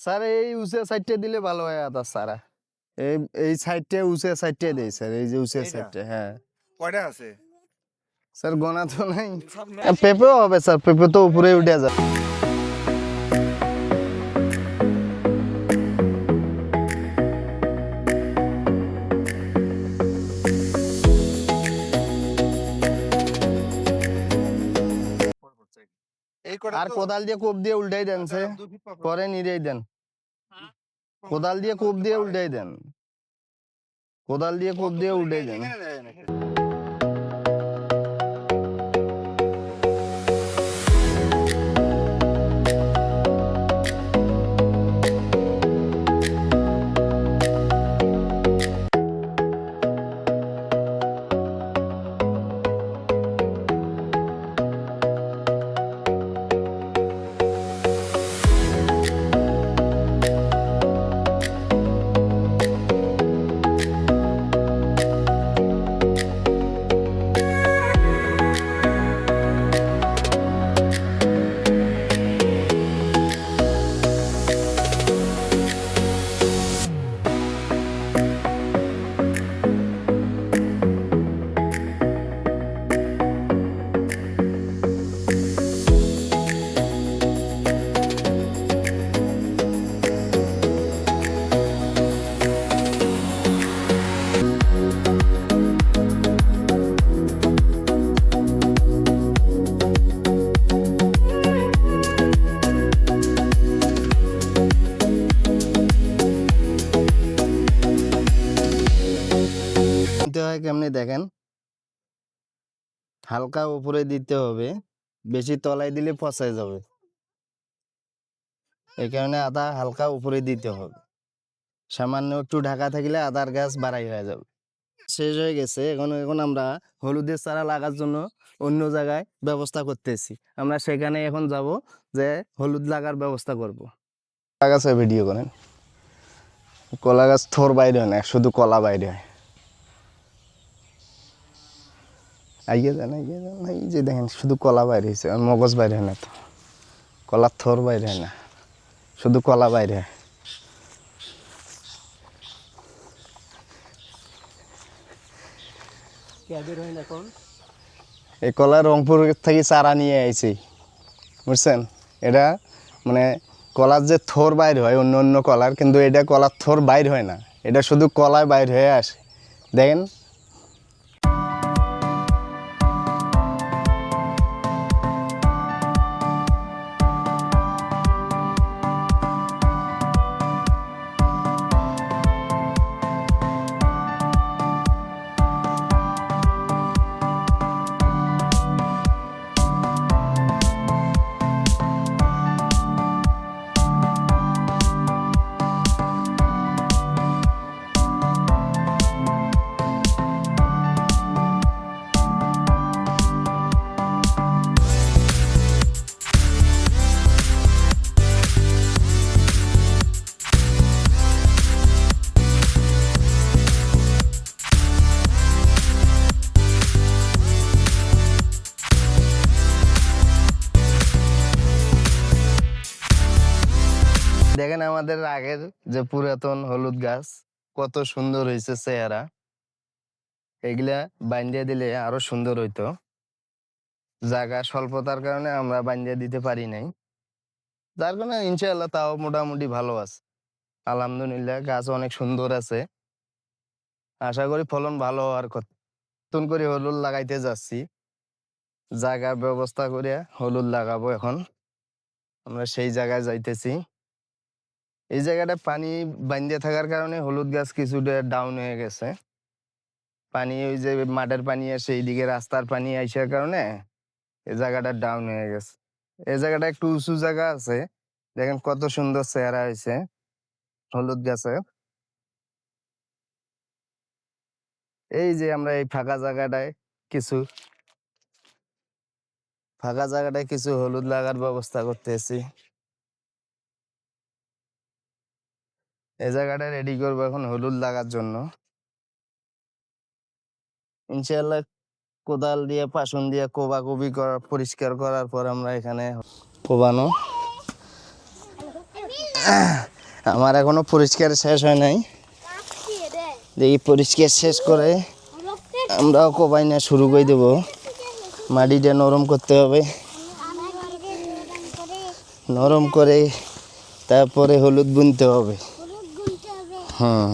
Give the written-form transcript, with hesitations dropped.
Sir এই উঁচে সাইডটা দিলে ভালো হয় আদা সারা এই এই সাইডটা উঁচে সাইডটা দেই স্যার এই যে উঁচে সাইডটা হ্যাঁ কয়টা আছে স্যার গোনা তো নাই পেঁপেও হবে স্যার পেঁপে তো উপরে উঠে যাবে এই কটা আর তো কোদাল দিয়ে কোপ দিয়ে উল্টাই দেন সে পরে নিরেই দেন কোদাল দিয়ে কোপ দিয়ে উল্টাই দেন কোদাল দিয়ে কোপ দিয়ে উল্টাই দেন দিতে হয় কেমনি দেখেন হালকা উপরে দিতে হবে বেশি তলায় দিলে পচায় যাবে এই কারণে আদা হালকা উপরে দিতে হবে সামান্য একটু ঢাকা থাকলে আদার গাছ বাড়াই হয়ে যাবে শেষ হয়ে গেছে এখন এখন আমরা হলুদের চারা লাগার জন্য অন্য জায়গায় ব্যবস্থা করতেছি আমরা সেখানে এখন যাব যে হলুদ লাগার ব্যবস্থা করব কলা গাছে ভিডিও করেন কলা গাছ থোর বাইরে হয় না শুধু কলা বাইরে হয় আইয়ে যান এই যে দেখেন শুধু কলা বাইরে হয়েছে আর মগজ বাইরে হয় না তো কলার থোর বাইরে হয় না শুধু কলা বাইরে হয় এই কলা রংপুর থেকে চারা নিয়ে আইছি বুঝছেন এটা মানে কলার যে থোর বাইর হয় অন্য অন্য কলার কিন্তু এটা কলার থোর বাইর হয় না এটা শুধু কলায় বাইর হয়ে আসে দেখেন দেখেন আমাদের আগের যে পুরাতন হলুদ গাছ কত সুন্দর হয়েছে চেহারা এগুলা বান্ধিয়ে দিলে আরো সুন্দর হইতো জায়গা স্বল্পতার কারণে আমরা বান্ধিয়ে দিতে পারি নাই যার কারণে ইনশাআল্লাহ তাও মোটামুটি ভালো আছে আলহামদুলিল্লাহ গাছ অনেক সুন্দর আছে আশা করি ফলন ভালো হওয়ার কথা নতুন করে হলুদ লাগাইতে যাচ্ছি জায়গার ব্যবস্থা করে হলুদ লাগাবো এখন আমরা সেই জায়গায় যাইতেছি এই জায়গাটা পানি বাঁধে থাকার কারণে হলুদ গাছ কিছুটা ডাউন হয়ে গেছে পানি ওই যে মাঠের পানি আসে এইদিকে রাস্তার পানি আসার কারণে এই জায়গাটা ডাউন হয়ে গেছে এই জায়গাটা একটু উঁচু জায়গা আছে দেখেন কত সুন্দর চেহারা হয়েছে হলুদ গাছে এই যে আমরা এই ফাঁকা জায়গাটায় কিছু হলুদ লাগার ব্যবস্থা করতেছি এই জায়গাটা রেডি করবো এখন হলুদ লাগার জন্য ইনশাআল্লাহ কোদাল দিয়ে পাসন দিয়ে কোবাকুবি করা পরিষ্কার করার পর আমরা এখানে কোবানো আমার এখনো পরিষ্কার শেষ হয় নাই, দেখি পরিষ্কার শেষ করে আমরাও কোবাইনা শুরু করে দেবো। মাটিটা নরম করতে হবে, নরম করে তারপরে হলুদ বুনতে হবে। হুম